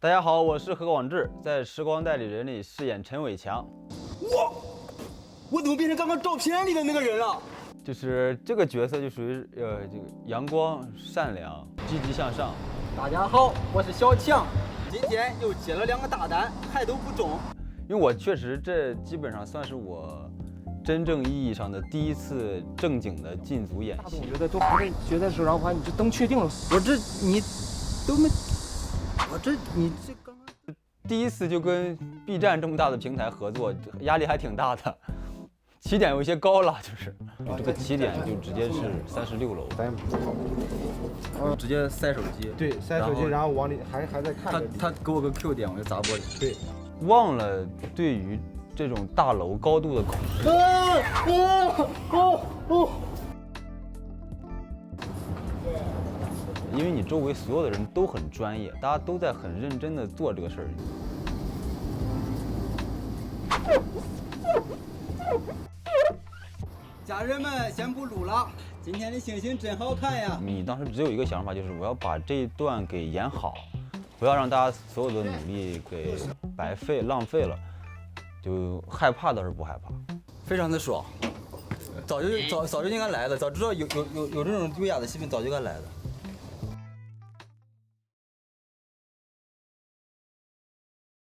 大家好，我是何广智，在《时光代理人》里饰演陈伟强。我怎么变成刚刚照片里的那个人了？就是这个角色就属于这个阳光、善良、积极向上。大家好，我是小强，今天又接了2个大单，还都不中。因为我确实这基本上算是我真正意义上的第一次正经的进组演戏。我觉得都不是觉得是，然后话你这等确定了。我这你都没，你这刚刚第一次就跟 B 站这么大的平台合作，压力还挺大的。起点有一些高了，就是这个起点就直接是36楼，直接塞手机，对，塞手机，然后往里还在看。他给我个 Q 点，我就砸玻璃。对，忘了对于这种大楼高度的恐惧。因为你周围所有的人都很专业，大家都在很认真的做这个事儿。家人们，先不录了，今天的星星真好看呀！你当时只有一个想法，就是我要把这一段给演好，不要让大家所有的努力给白费浪费了。就害怕倒是不害怕，非常的爽，早就应该来的，早知道有这种优雅的戏份，早就该来的。